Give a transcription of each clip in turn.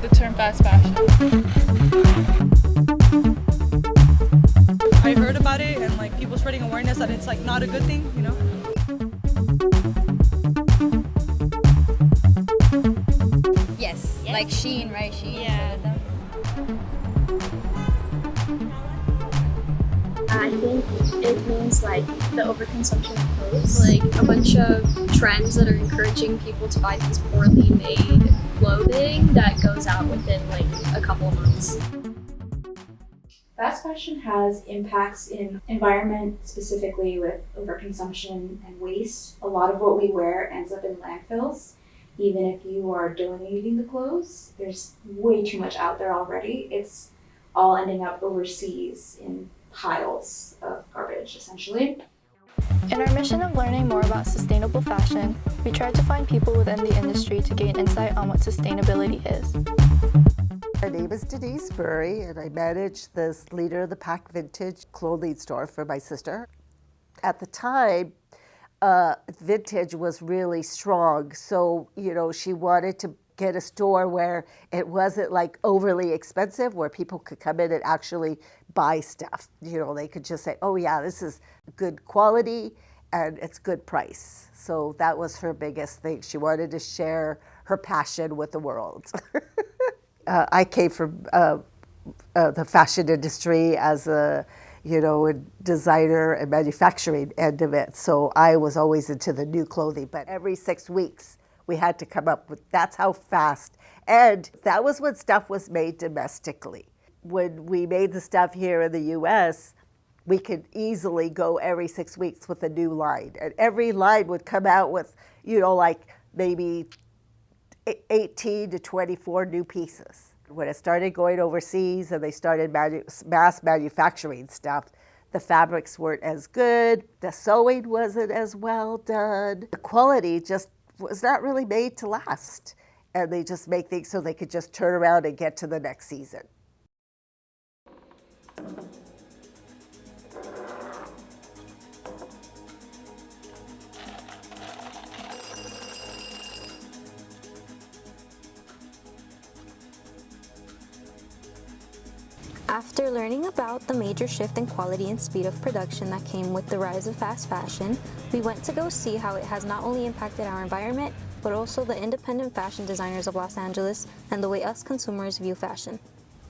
the term fast fashion. I heard about it and like people spreading awareness that it's like not a good thing, you know? Yes, like Shein, right? Shein. Yeah. I think it means like the overconsumption of clothes, like a bunch of trends that are encouraging people to buy these poorly made clothing that goes out within like a couple of months. Fast fashion has impacts in environment, specifically with overconsumption and waste. A lot of what we wear ends up in landfills. Even if you are donating the clothes, there's way too much out there already. It's all ending up overseas in piles of garbage, essentially. In our mission of learning more about sustainable fashion, we tried to find people within the industry to gain insight on what sustainability is. My name is Denise Burry, and I manage this Leader of the Pack vintage clothing store for my sister. At the time, vintage was really strong, so she wanted to get a store where it wasn't like overly expensive, where people could come in and actually buy stuff. They could just say, oh yeah, this is good quality and it's good price. So that was her biggest thing. She wanted to share her passion with the world. I came from the fashion industry as a designer and manufacturing end of it. So I was always into the new clothing, but every 6 weeks we had to come up with, that's how fast. And that was when stuff was made domestically. When we made the stuff here in the US, we could easily go every 6 weeks with a new line. And every line would come out with, like maybe 18 to 24 new pieces. When it started going overseas and they started mass manufacturing stuff, the fabrics weren't as good, the sewing wasn't as well done, the quality just was not really made to last. And they just make things so they could just turn around and get to the next season. After learning about the major shift in quality and speed of production that came with the rise of fast fashion, we went to go see how it has not only impacted our environment, but also the independent fashion designers of Los Angeles and the way us consumers view fashion.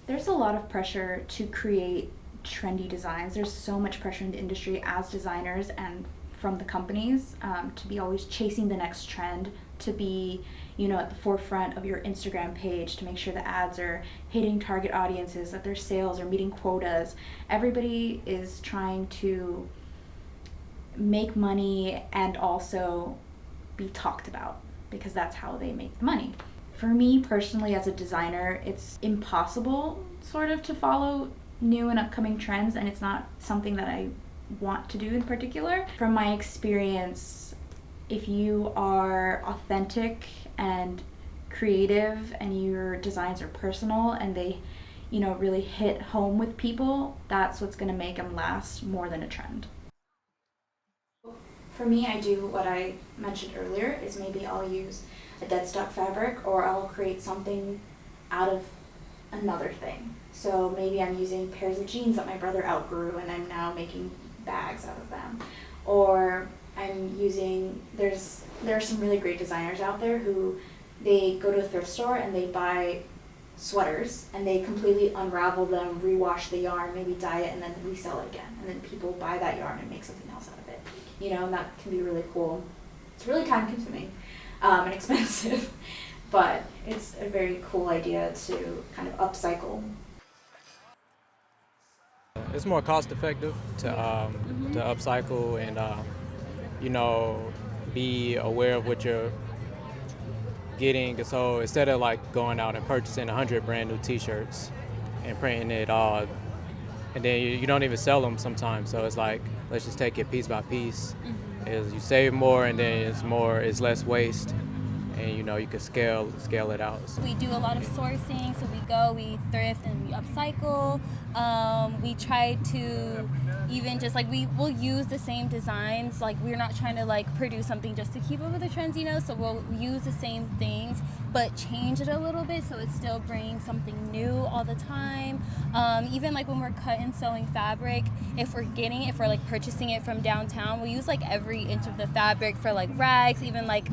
There's a lot of pressure to create trendy designs. There's so much pressure in the industry as designers and from the companies to be always chasing the next trend, to be at the forefront of your Instagram page, to make sure the ads are hitting target audiences, that their sales are meeting quotas. Everybody is trying to make money and also be talked about, because that's how they make money. For me personally, as a designer, it's impossible sort of to follow new and upcoming trends, and it's not something that I want to do in particular. From my experience, if you are authentic and creative and your designs are personal and they really hit home with people, that's what's going to make them last more than a trend. For me, I do what I mentioned earlier, is maybe I'll use a dead stock fabric, or I'll create something out of another thing. So maybe I'm using pairs of jeans that my brother outgrew and I'm now making bags out of them. Or I'm using, there are some really great designers out there who they go to a thrift store and they buy sweaters and they completely unravel them, rewash the yarn, maybe dye it, and then resell it again. And then people buy that yarn and make something else out of it. And that can be really cool. It's really time consuming and expensive, but it's a very cool idea to kind of upcycle. It's more cost effective to upcycle and be aware of what you're getting. So instead of like going out and purchasing 100 brand new t-shirts and printing it all, and then you don't even sell them sometimes. So it's like, let's just take it piece by piece. Is you save more, and then it's less waste, and you can scale it out. We do a lot of sourcing, so we thrift and we upcycle. We try to even just like we'll use the same designs. Like we're not trying to like produce something just to keep up with the trends, you know, so we'll use the same things but change it a little bit so it still brings something new all the time. Even like when we're cut and sewing fabric, if we're like purchasing it from downtown, we'll use like every inch of the fabric for like rags. Even like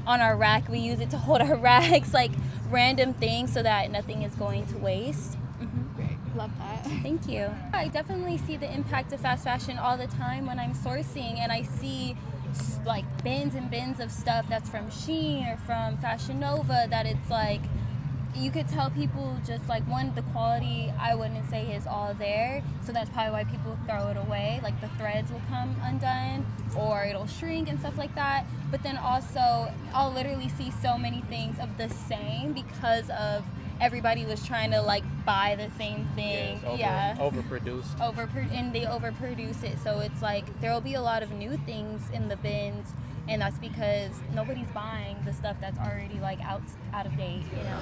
on our rack, we use it to hold our rags, like random things, so that nothing is going to waste. Great. Love that. Thank you. I definitely see the impact of fast fashion all the time when I'm sourcing, and I see like bins and bins of stuff that's from Shein or from Fashion Nova, that it's like you could tell people just like, one, the quality I wouldn't say is all there, so that's probably why people throw it away. Like the threads will come undone or it'll shrink and stuff like that. But then also I'll literally see so many things of the same because of everybody was trying to like buy the same thing. Overproduced. And they overproduce it, so it's like there will be a lot of new things in the bins, and that's because nobody's buying the stuff that's already like out of date, you know.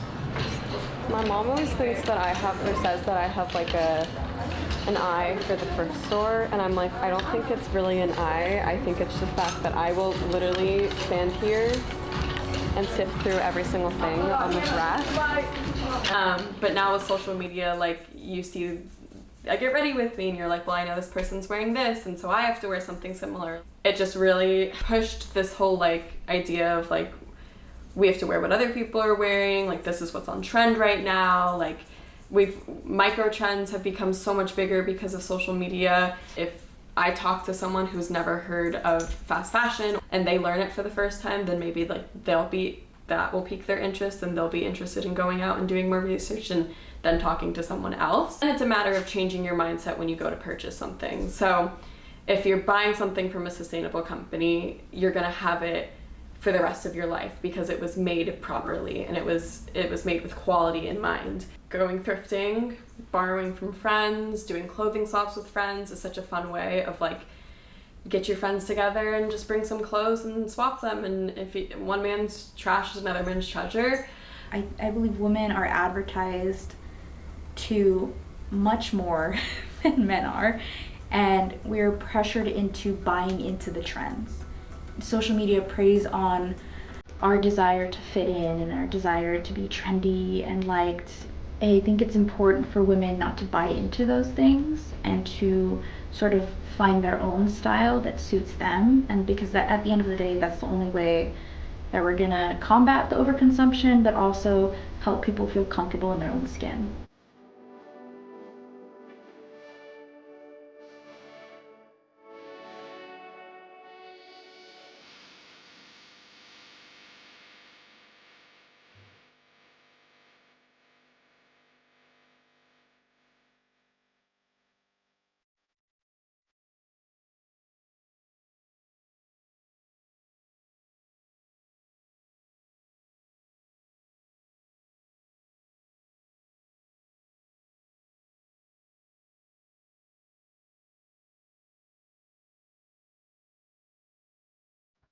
My mom always thinks that I have, or says that I have like an eye for the first store, and I'm like, I don't think it's really an eye. I think it's the fact that I will literally stand here and sift through every single thing on this rack. But now with social media, like you see, I get ready with me and you're like, well, I know this person's wearing this, and so I have to wear something similar. It just really pushed this whole like idea of like, we have to wear what other people are wearing, like this is what's on trend right now. Like micro trends have become so much bigger because of social media. If I talk to someone who's never heard of fast fashion and they learn it for the first time, then maybe like that will pique their interest and they'll be interested in going out and doing more research and then talking to someone else. And it's a matter of changing your mindset when you go to purchase something. So if you're buying something from a sustainable company, you're gonna have it for the rest of your life because it was made properly and it was made with quality in mind. Going thrifting, borrowing from friends, doing clothing swaps with friends is such a fun way of like, get your friends together and just bring some clothes and swap them, and if one man's trash is another man's treasure. I believe women are advertised to much more than men are, and we're pressured into buying into the trends. Social media preys on our desire to fit in and our desire to be trendy and liked. I think it's important for women not to buy into those things and to sort of find their own style that suits them, and because that, at the end of the day, that's the only way that we're gonna combat the overconsumption but also help people feel comfortable in their own skin.